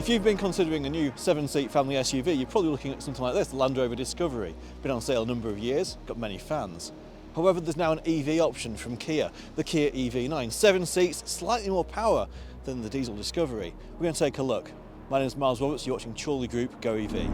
If you've been considering a new 7-seat family SUV, you're probably looking at something like this, the Land Rover Discovery. Been on sale a number of years, got many fans. However, there's now an EV option from Kia, the Kia EV9. 7 seats, slightly more power than the diesel Discovery. We're going to take a look. My name is Miles Roberts, you're watching Chorley Group Go EV.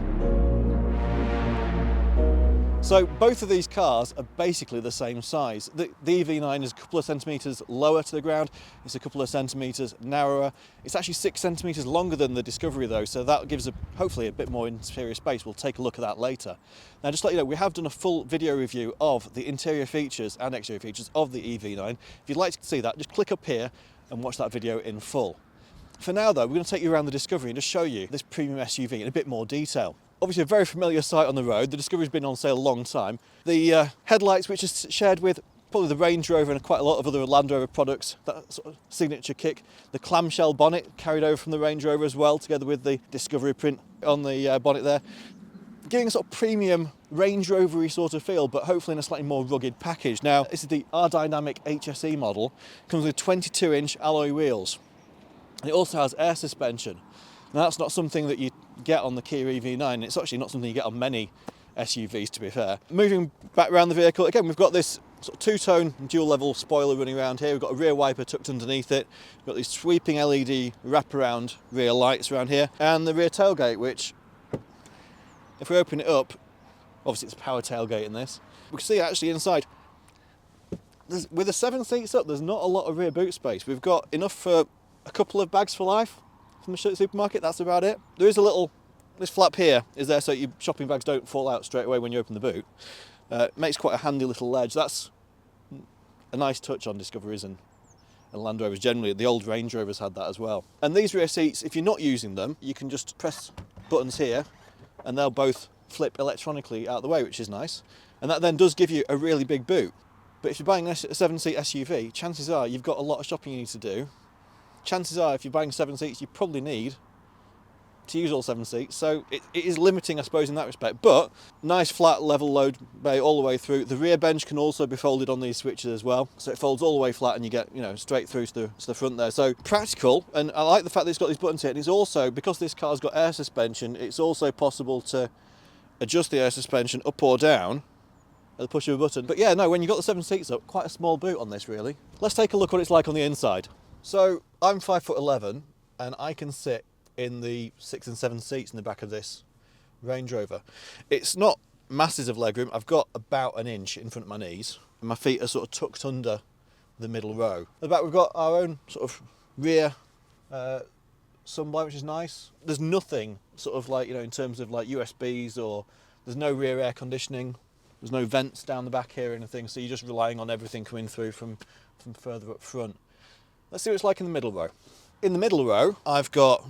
So both of these cars are basically the same size. The EV9 is a couple of centimetres lower to the ground, it's a couple of centimetres narrower. It's actually 6 centimetres longer than the Discovery though, so that gives hopefully a bit more interior space. We'll take a look at that later. Now just to let you know, we have done a full video review of the interior features and exterior features of the EV9. If you'd like to see that, just click up here and watch that video in full. For now though, we're going to take you around the Discovery and just show you this premium SUV in a bit more detail. Obviously a very familiar sight on the road. The Discovery's been on sale a long time. The headlights, which is shared with probably the Range Rover and quite a lot of other Land Rover products, that sort of signature kick. The clamshell bonnet carried over from the Range Rover as well, together with the Discovery print on the bonnet there. Giving a sort of premium Range Rover-y sort of feel, but hopefully in a slightly more rugged package. Now, this is the R-Dynamic HSE model. Comes with 22-inch alloy wheels. And it also has air suspension. Now that's not something that you get on the Kia EV9. It's actually not something you get on many SUVs, to be fair. Moving back around the vehicle, again, we've got this sort of two-tone dual-level spoiler running around here. We've got a rear wiper tucked underneath it. We've got these sweeping LED wraparound rear lights around here. And the rear tailgate, which, if we open it up, obviously it's a power tailgate in this, we can see actually inside, with the 7 seats up, there's not a lot of rear boot space. We've got enough for a couple of bags for life from the supermarket, that's about it. There is this flap here is there so your shopping bags don't fall out straight away when you open the boot. It makes quite a handy little ledge. That's a nice touch on Discoveries and Land Rovers generally. The old Range Rovers had that as well. And these rear seats, if you're not using them, you can just press buttons here and they'll both flip electronically out of the way, which is nice. And that then does give you a really big boot. But if you're buying a 7-seat SUV, chances are you've got a lot of shopping you need to do. Chances are, if you're buying 7 seats, you probably need to use all 7 seats. So it is limiting, I suppose, in that respect. But nice flat level load bay all the way through. The rear bench can also be folded on these switches as well. So it folds all the way flat and you get, straight through to the front there. So practical. And I like the fact that it's got these buttons here. And it's also, because this car's got air suspension, it's also possible to adjust the air suspension up or down at the push of a button. But yeah, no, when you've got the 7 seats up, quite a small boot on this really. Let's take a look what it's like on the inside. So I'm 5'11" and I can sit in the 6 and 7 seats in the back of this Range Rover. It's not masses of legroom. I've got about an inch in front of my knees and my feet are sort of tucked under the middle row. At the back we've got our own sort of rear sunblind, which is nice. There's nothing sort of like, in terms of like USBs, or there's no rear air conditioning. There's no vents down the back here or anything, so you're just relying on everything coming through from further up front. Let's see what it's like in the middle row. In the middle row, I've got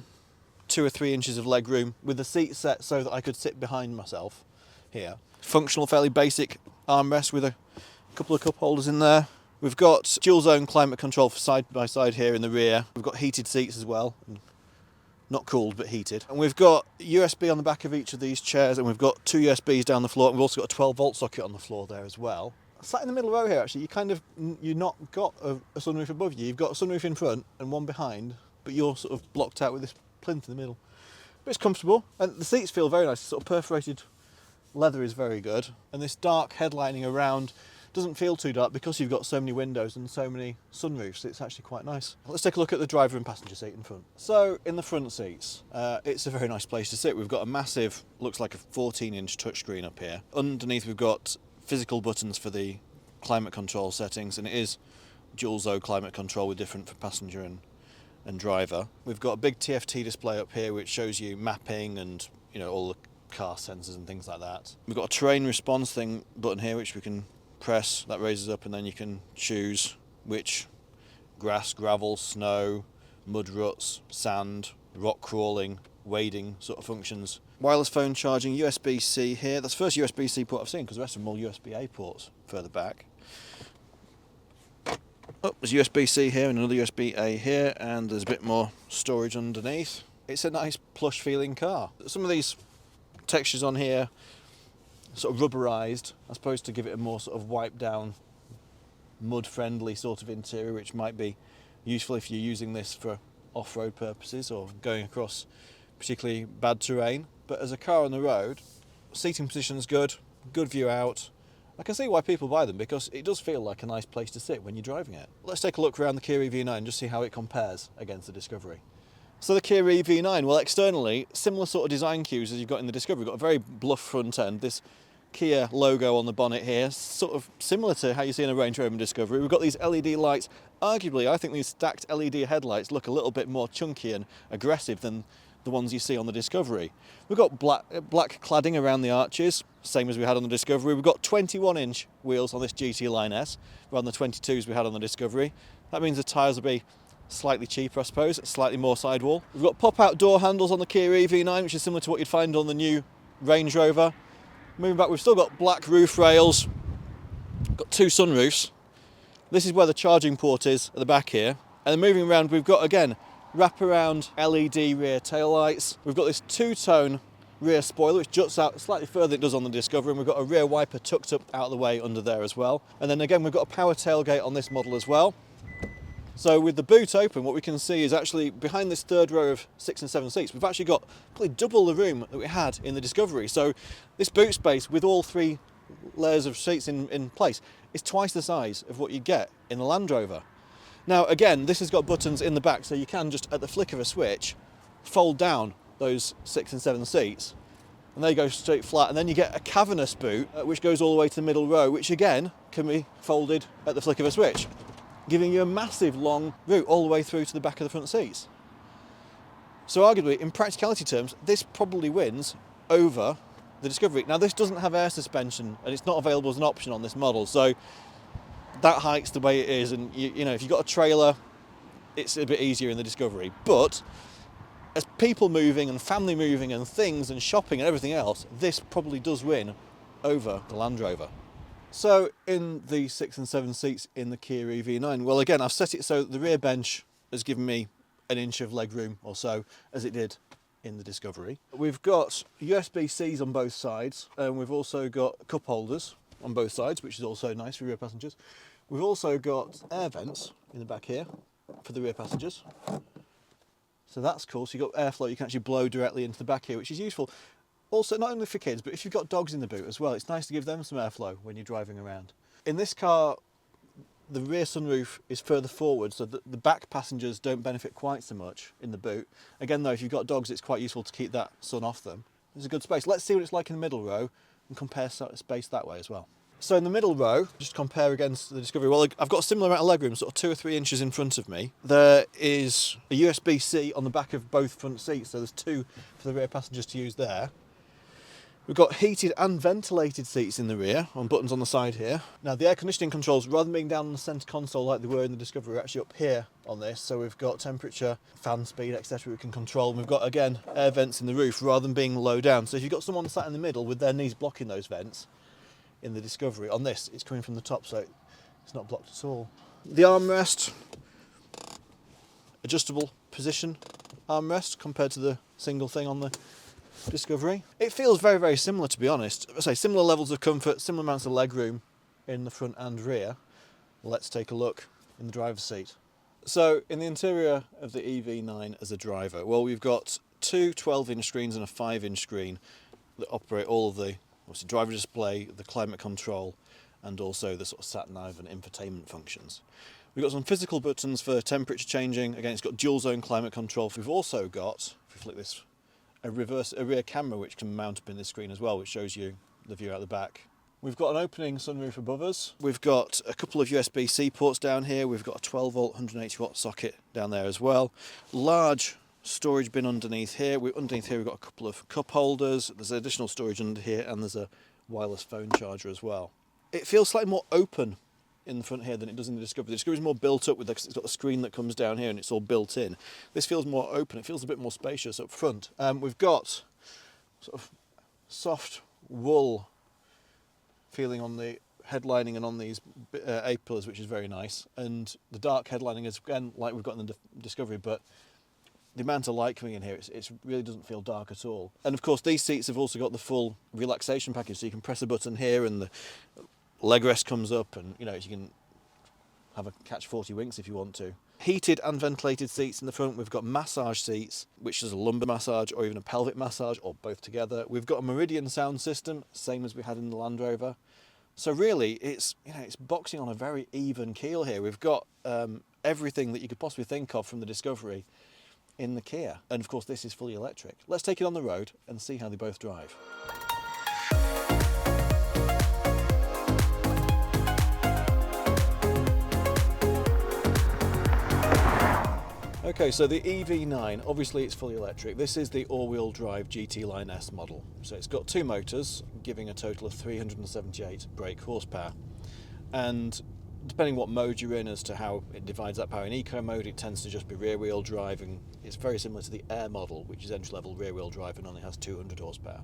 2 or 3 inches of leg room with the seat set so that I could sit behind myself here. Functional, fairly basic armrest with a couple of cup holders in there. We've got dual zone climate control for side by side here in the rear. We've got heated seats as well. Not cooled, but heated. And we've got USB on the back of each of these chairs, and we've got 2 USBs down the floor. And we've also got a 12-volt socket on the floor there as well. Sat in the middle row here, actually, you've not got a sunroof above you. You've got a sunroof in front and one behind, but you're sort of blocked out with this plinth in the middle. But it's comfortable, and the seats feel very nice. Sort of perforated leather is very good, and this dark headlining around doesn't feel too dark because you've got so many windows and so many sunroofs. It's actually quite nice. Let's take a look at the driver and passenger seat in front. So in the front seats, it's a very nice place to sit. We've got a massive, looks like a 14-inch touchscreen up here. Underneath we've got physical buttons for the climate control settings, and it is dual zone climate control with different for passenger and driver. We've got a big TFT display up here which shows you mapping and all the car sensors and things like that. We've got a terrain response button here which we can press. That raises up and then you can choose which grass, gravel, snow, mud ruts, sand, rock crawling, wading sort of functions. Wireless phone charging, USB-C here. That's the first USB-C port I've seen because the rest of them are all USB-A ports further back. Oh, there's USB-C here and another USB-A here, and there's a bit more storage underneath. It's a nice plush feeling car. Some of these textures on here sort of rubberized, I suppose, to give it a more sort of wiped down, mud friendly sort of interior, which might be useful if you're using this for off-road purposes or going across particularly bad terrain. But as a car on the road, seating position's good, good view out. I can see why people buy them, because it does feel like a nice place to sit when you're driving it. Let's take a look around the Kia EV9 and just see how it compares against the Discovery. So the Kia EV9, well, externally, similar sort of design cues as you've got in the Discovery. We've got a very bluff front end, this Kia logo on the bonnet here, sort of similar to how you see in a Range Rover Discovery. We've got these LED lights. Arguably, I think these stacked LED headlights look a little bit more chunky and aggressive than the ones you see on the Discovery. We've got black cladding around the arches, same as we had on the Discovery. We've got 21-inch wheels on this GT-Line S, rather than the 22s we had on the Discovery. That means the tyres will be slightly cheaper, I suppose, slightly more sidewall. We've got pop-out door handles on the Kia EV9, which is similar to what you'd find on the new Range Rover. Moving back, we've still got black roof rails, got 2 sunroofs. This is where the charging port is at the back here. And then moving around, we've got, again, wraparound LED rear taillights. We've got this 2-tone rear spoiler, which juts out slightly further than it does on the Discovery, and we've got a rear wiper tucked up out of the way under there as well. And then again, we've got a power tailgate on this model as well. So with the boot open, what we can see is actually behind this third row of 6 and 7 seats, we've actually got probably double the room that we had in the Discovery. So this boot space with all 3 layers of seats in place is twice the size of what you get in the Land Rover. Now again, this has got buttons in the back, so you can just at the flick of a switch fold down those 6 and 7 seats, and they go straight flat, and then you get a cavernous boot which goes all the way to the middle row, which again can be folded at the flick of a switch, giving you a massive long route all the way through to the back of the front seats. So arguably, in practicality terms, this probably wins over the Discovery. Now this doesn't have air suspension, and it's not available as an option on this model, so that height's the way it is, and you know, if you've got a trailer, it's a bit easier in the Discovery. But as people moving and family moving and things and shopping and everything else, this probably does win over the Land Rover. So in the 6 and 7 seats in the Kia EV9, well again, I've set it so that the rear bench has given me an inch of leg room or so, as it did in the Discovery. We've got USB-Cs on both sides, and we've also got cup holders on both sides, which is also nice for rear passengers. We've also got air vents in the back here for the rear passengers. So that's cool, so you've got airflow, you can actually blow directly into the back here, which is useful. Also, not only for kids, but if you've got dogs in the boot as well, it's nice to give them some airflow when you're driving around. In this car, the rear sunroof is further forward, so that the back passengers don't benefit quite so much in the boot. Again though, if you've got dogs, it's quite useful to keep that sun off them. There's a good space. Let's see what it's like in the middle row and compare space that way as well. So in the middle row, just compare against the Discovery, well, I've got a similar amount of legroom, sort of 2 or 3 inches in front of me. There is a USB-C on the back of both front seats, so there's 2 for the rear passengers to use there. We've got heated and ventilated seats in the rear, on buttons on the side here. Now the air conditioning controls, rather than being down on the centre console like they were in the Discovery, are actually up here on this. So we've got temperature, fan speed, etc. we can control. And we've got, again, air vents in the roof rather than being low down. So if you've got someone sat in the middle with their knees blocking those vents in the Discovery, on this, it's coming from the top, so it's not blocked at all. The armrest, adjustable position armrest compared to the single thing on the Discovery. It feels very, very similar, to be honest. I say similar levels of comfort, similar amounts of leg room in the front and rear. Let's take a look in the driver's seat. So in the interior of the EV9 as a driver, well, we've got 2 12-inch screens and a 5-inch screen that operate all of the obviously driver display, the climate control, and also the sort of sat-nav and infotainment functions. We've got some physical buttons for temperature changing. Again, it's got dual zone climate control. We've also got, if we flick this, a rear camera which can mount up in this screen as well, which shows you the view out the back. We've got an opening sunroof above us. We've got a couple of USB-C ports down here. We've got a 12-volt 180-watt socket down there as well. Large storage bin underneath here. Underneath here we've got a couple of cup holders. There's additional storage under here, and there's a wireless phone charger as well. It feels slightly more open in the front here than it does in the Discovery. The Discovery is more built up, it's got a screen that comes down here and it's all built in. This feels more open, it feels a bit more spacious up front. We've got sort of soft wool feeling on the headlining and on these A-pillars, which is very nice. And the dark headlining is, again, like we've got in the Discovery, but the amount of light coming in here, it really doesn't feel dark at all. And of course, these seats have also got the full relaxation package, so you can press a button here and the leg rest comes up, and you know, you can have a catch 40 winks if you want to. Heated and ventilated seats in the front. We've got massage seats, which is a lumbar massage or even a pelvic massage or both together. We've got a Meridian sound system, same as we had in the Land Rover. So really, it's boxing on a very even keel here. We've got everything that you could possibly think of from the Discovery in the Kia. And of course, this is fully electric. Let's take it on the road and see how they both drive. Okay, so the EV9, obviously it's fully electric. This is the all-wheel drive GT-Line S model. So it's got two motors, giving a total of 378 brake horsepower. And depending what mode you're in as to how it divides that power, in eco mode it tends to just be rear-wheel drive, and it's very similar to the Air model, which is entry-level rear-wheel drive and only has 200 horsepower.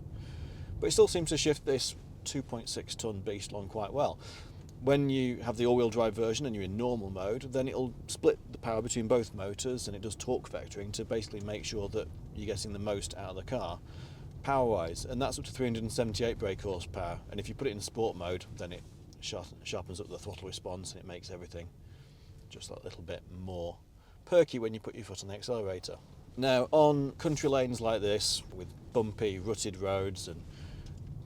But it still seems to shift this 2.6 tonne beast along quite well. When you have the all-wheel drive version and you're in normal mode, then it'll split the power between both motors, and it does torque vectoring to basically make sure that you're getting the most out of the car power-wise, and that's up to 378 brake horsepower. And if you put it in sport mode, then it sharpens up the throttle response, and it makes everything just that little bit more perky when you put your foot on the accelerator. Now, on country lanes like this, with bumpy, rutted roads and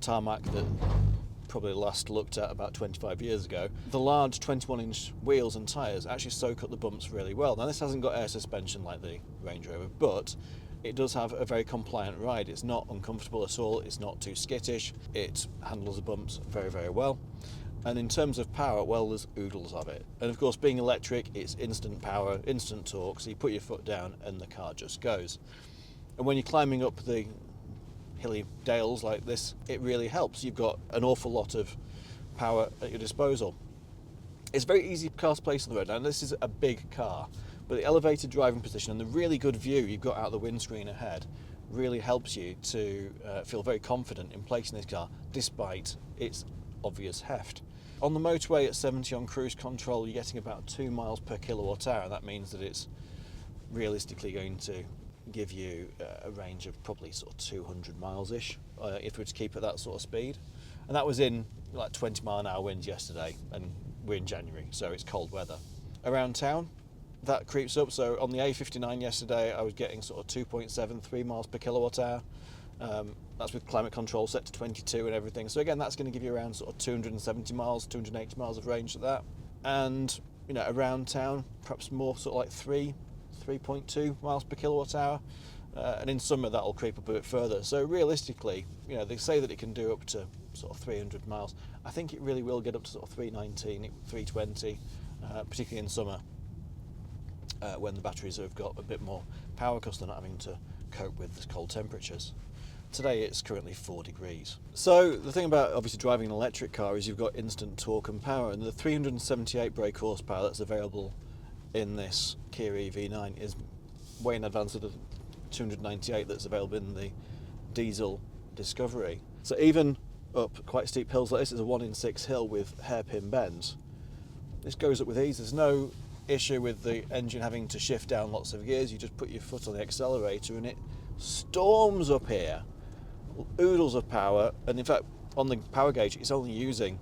tarmac that probably last looked at about 25 years ago, the large 21-inch wheels and tyres actually soak up the bumps really well. Now, this hasn't got air suspension like the Range Rover, but it does have a very compliant ride. It's not uncomfortable at all, it's not too skittish, it handles the bumps very, very well. And in terms of power, well, there's oodles of it. And of course, being electric, it's instant power, instant torque, so you put your foot down and the car just goes. And when you're climbing up the hilly dales like this, it really helps. You've got an awful lot of power at your disposal. It's a very easy car to place on the road. Now, this is a big car, but the elevated driving position and the really good view you've got out the windscreen ahead really helps you to feel very confident in placing this car despite its obvious heft. On the motorway at 70 on cruise control, you're getting about 2 miles per kilowatt hour. That means that it's realistically going to give you a range of probably sort of 200 miles-ish if we were to keep at that sort of speed. And that was in like 20 mile an hour winds yesterday, and we're in January, so it's cold weather. Around town, that creeps up. So on the A59 yesterday, I was getting sort of 2.73 miles per kilowatt hour. That's with climate control set to 22 and everything. So again, that's going to give you around sort of 270 miles, 280 miles of range at that. And around town, perhaps more sort of like 3.2 miles per kilowatt hour. And in summer, that'll creep up a bit further. So realistically, they say that it can do up to sort of 300 miles. I think it really will get up to sort of 319, 320, particularly in summer, when the batteries have got a bit more power because they're not having to cope with the cold temperatures. Today it's currently 4 degrees. So the thing about obviously driving an electric car is you've got instant torque and power, and the 378 brake horsepower that's available in this Kia EV9 is way in advance of the 298 that's available in the diesel Discovery. So even up quite steep hills like this, it's a 1 in 6 hill with hairpin bends. This goes up with ease. There's no issue with the engine having to shift down lots of gears. You just put your foot on the accelerator and it storms up here. Oodles of power, and in fact on the power gauge it's only using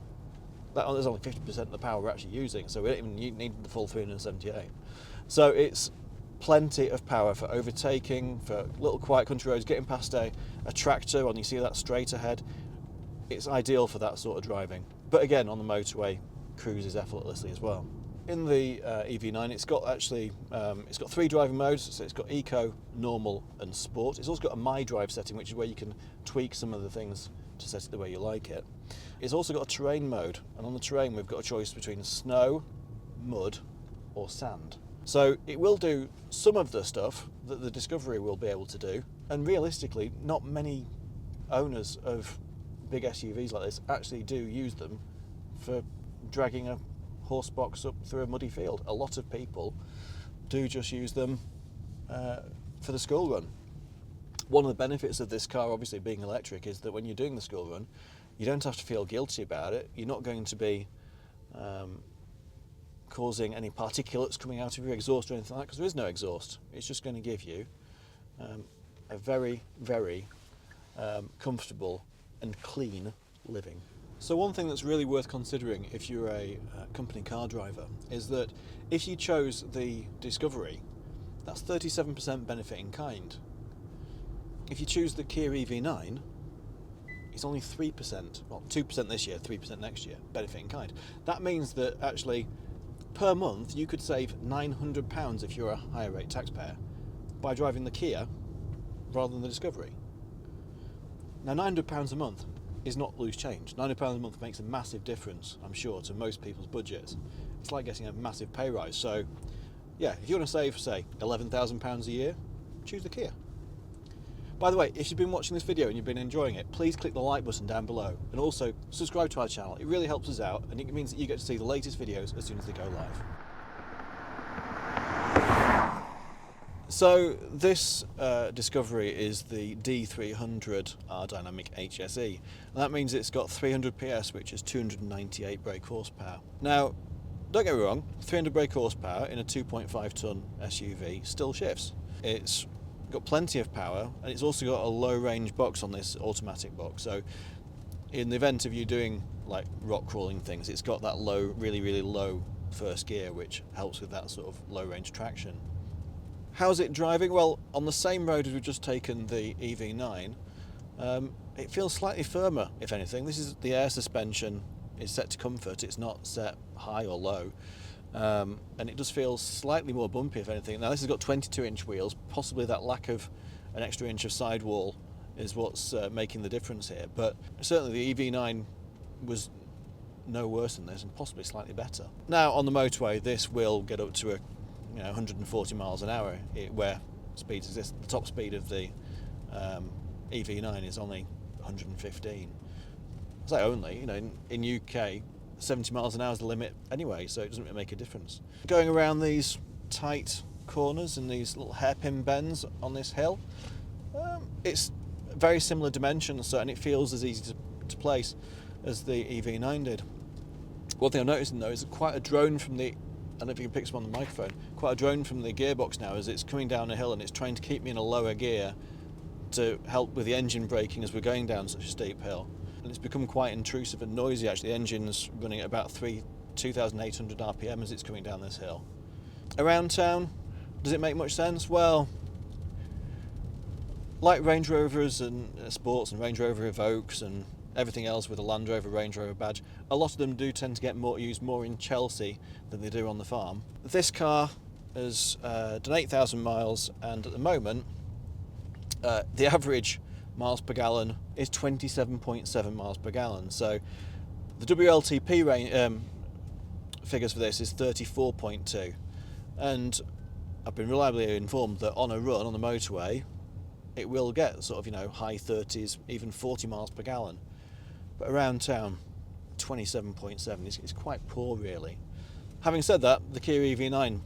that. There's only 50% of the power we're actually using, so we don't even need the full 378. So it's plenty of power for overtaking, for little quiet country roads, getting past a tractor when you see that straight ahead. It's ideal for that sort of driving. But again, on the motorway, cruises effortlessly as well. In the EV9, it's got 3 driving modes. So it's got Eco, Normal and Sport. It's also got a My Drive setting, which is where you can tweak some of the things to set it the way you like it. It's also got a terrain mode, and on the terrain we've got a choice between snow, mud or sand. So it will do some of the stuff that the Discovery will be able to do, and realistically not many owners of big SUVs like this actually do use them for dragging a horse box up through a muddy field. A lot of people do just use them for the school run. One of the benefits of this car, obviously being electric, is that when you're doing the school run, you don't have to feel guilty about it. You're not going to be causing any particulates coming out of your exhaust or anything like that, because there is no exhaust. It's just going to give you a very, very comfortable and clean living. So one thing that's really worth considering if you're a company car driver is that if you chose the Discovery, that's 37% benefit in kind. If you choose the Kia EV9, it's only 3%, well 2% this year, 3% next year, benefit in kind. That means that actually per month you could save £900 if you're a higher rate taxpayer by driving the Kia rather than the Discovery. Now £900 a month is not loose change. £900 a month makes a massive difference, I'm sure, to most people's budgets. It's like getting a massive pay rise. So yeah, if you want to save, say, £11,000 a year, choose the Kia. By the way, if you've been watching this video and you've been enjoying it, please click the like button down below and also subscribe to our channel. It really helps us out and it means that you get to see the latest videos as soon as they go live. So this Discovery is the D300 R-Dynamic HSE, and that means it's got 300 PS, which is 298 brake horsepower. Now, don't get me wrong, 300 brake horsepower in a 2.5 tonne SUV still shifts. It's got plenty of power, and it's also got a low range box on this automatic box. So in the event of you doing like rock crawling things, it's got that low, really low first gear, which helps with that sort of low range traction. How's it driving? Well, on the same road as we've just taken the EV9, it feels slightly firmer, if anything. This is the air suspension is set to comfort, it's not set high or low. And it does feel slightly more bumpy, if anything. Now this has got 22-inch wheels, possibly that lack of an extra inch of sidewall is what's making the difference here. But certainly the EV9 was no worse than this, and possibly slightly better. Now on the motorway, this will get up to 140 miles an hour, where speeds exist. The top speed of the EV9 is only 115. I say only, in UK, 70 miles an hour is the limit anyway, so it doesn't really make a difference. Going around these tight corners and these little hairpin bends on this hill, it's very similar dimensions, so, and it feels as easy to place as the EV9 did. One thing I'm noticing though is quite a drone from the, I don't know if you can pick some on the microphone, quite a drone from the gearbox now as it's coming down a hill and it's trying to keep me in a lower gear to help with the engine braking as we're going down such a steep hill. And it's become quite intrusive and noisy actually. The engine's running at about 2,800 RPM as it's coming down this hill. Around town, does it make much sense? Well, like Range Rovers and Sports and Range Rover Evokes and everything else with a Land Rover Range Rover badge, a lot of them do tend to get used more in Chelsea than they do on the farm. This car has done 8,000 miles, and at the moment the average miles per gallon is 27.7 miles per gallon. So the WLTP figures for this is 34.2, and I've been reliably informed that on a run on the motorway it will get sort of high 30s, even 40 miles per gallon. But around town, 27.7 is quite poor really. Having said that, the Kia EV9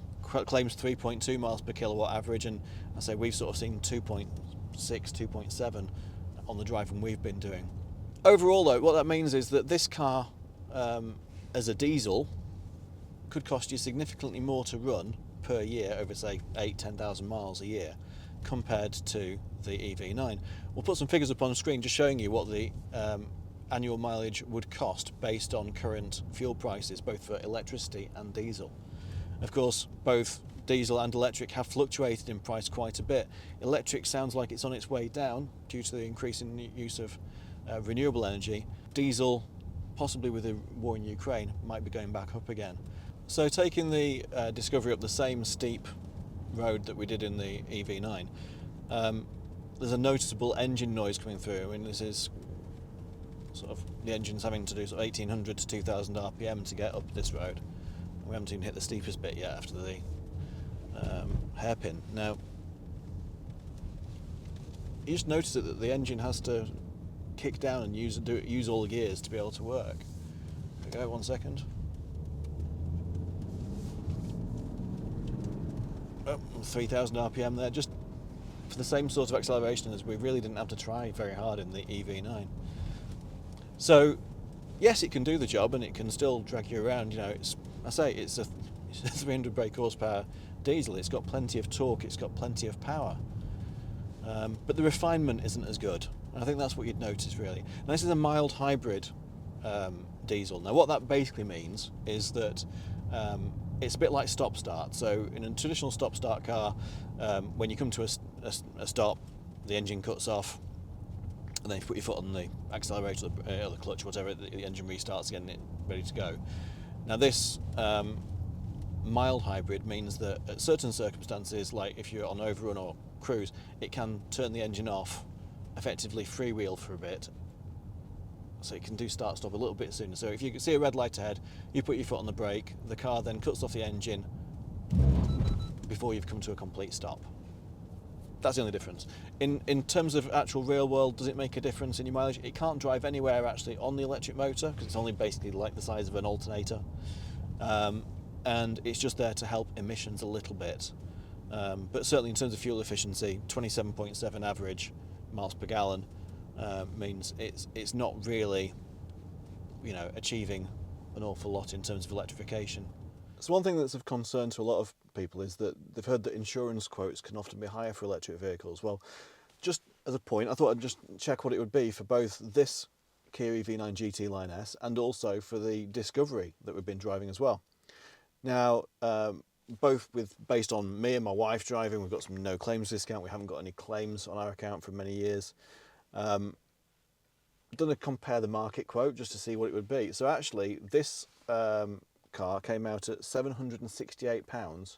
claims 3.2 miles per kilowatt average, and I say we've sort of seen 2.6, 2.7 on the driving we've been doing. Overall though, what that means is that this car as a diesel could cost you significantly more to run per year over say 8,000-10,000 miles a year compared to the EV9. We'll put some figures up on screen just showing you what the annual mileage would cost based on current fuel prices, both for electricity and diesel. Of course, both diesel and electric have fluctuated in price quite a bit. Electric sounds like it's on its way down due to the increasing use of renewable energy. Diesel, possibly with the war in Ukraine, might be going back up again. So taking the Discovery up the same steep road that we did in the EV9, there's a noticeable engine noise coming through. I mean, this is sort of the engine's having to do sort of 1,800 to 2,000 RPM to get up this road. We haven't even hit the steepest bit yet after the hairpin. Now, you just notice that the engine has to kick down and use all the gears to be able to work. Okay, 1 second. Oh, 3,000 RPM there, just for the same sort of acceleration as we really didn't have to try very hard in the EV9. So, yes, it can do the job and it can still drag you around. It's a 300 brake horsepower diesel. It's got plenty of torque. It's got plenty of power. But the refinement isn't as good. And I think that's what you'd notice really. Now, this is a mild hybrid diesel. Now what that basically means is that it's a bit like stop-start. So in a traditional stop-start car, when you come to a stop, the engine cuts off, and then you put your foot on the accelerator or the clutch, whatever, the engine restarts again, ready to go. Now this mild hybrid means that at certain circumstances, like if you're on overrun or cruise, it can turn the engine off, effectively freewheel for a bit, so it can do start-stop a little bit sooner. So if you see a red light ahead, you put your foot on the brake, the car then cuts off the engine before you've come to a complete stop. That's the only difference. In terms of actual real world, does it make a difference in your mileage? It can't drive anywhere actually on the electric motor because it's only basically like the size of an alternator, and it's just there to help emissions a little bit. But certainly in terms of fuel efficiency, 27.7 average miles per gallon means it's not really, achieving an awful lot in terms of electrification. So one thing that's of concern to a lot of people is that they've heard that insurance quotes can often be higher for electric vehicles. Well, just as a point, I thought I'd just check what it would be for both this Kia EV9 GT-Line S and also for the Discovery that we've been driving as well. Now, both based on me and my wife driving, we've got some no claims discount. We haven't got any claims on our account for many years. Done a compare the market quote just to see what it would be. So actually, this car came out at £768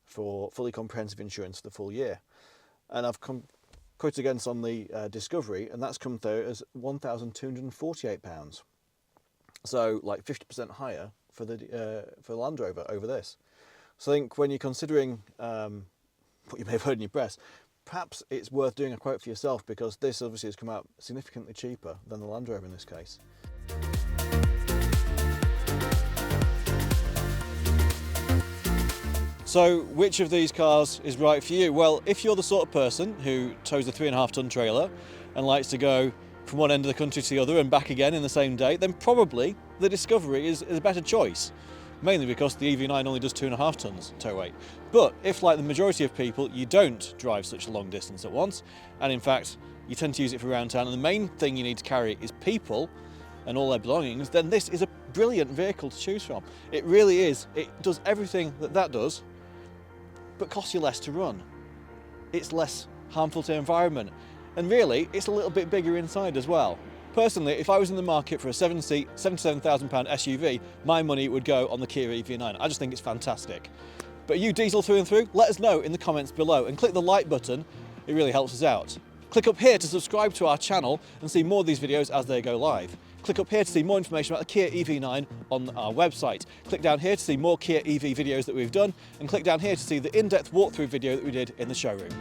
for fully comprehensive insurance for the full year, and I've quoted against on the Discovery, and that's come through as £1,248. So like 50% higher for the Land Rover over this. So I think when you're considering what you may have heard in your press, perhaps it's worth doing a quote for yourself, because this obviously has come out significantly cheaper than the Land Rover in this case. So which of these cars is right for you? Well, if you're the sort of person who tows a 3.5 ton trailer and likes to go from one end of the country to the other and back again in the same day, then probably the Discovery is a better choice. Mainly because the EV9 only does 2.5 tons tow weight. But if, like the majority of people, you don't drive such a long distance at once, and in fact you tend to use it for around town, and the main thing you need to carry is people and all their belongings, then this is a brilliant vehicle to choose from. It really is. It does everything that does, but costs you less to run. It's less harmful to the environment, and really it's a little bit bigger inside as well. Personally, if I was in the market for a 7-seat, £77,000 SUV, my money would go on the Kia EV9. I just think it's fantastic. But are you diesel through and through? Let us know in the comments below, and click the like button, it really helps us out. Click up here to subscribe to our channel and see more of these videos as they go live. Click up here to see more information about the Kia EV9 on our website. Click down here to see more Kia EV videos that we've done, and click down here to see the in-depth walkthrough video that we did in the showroom.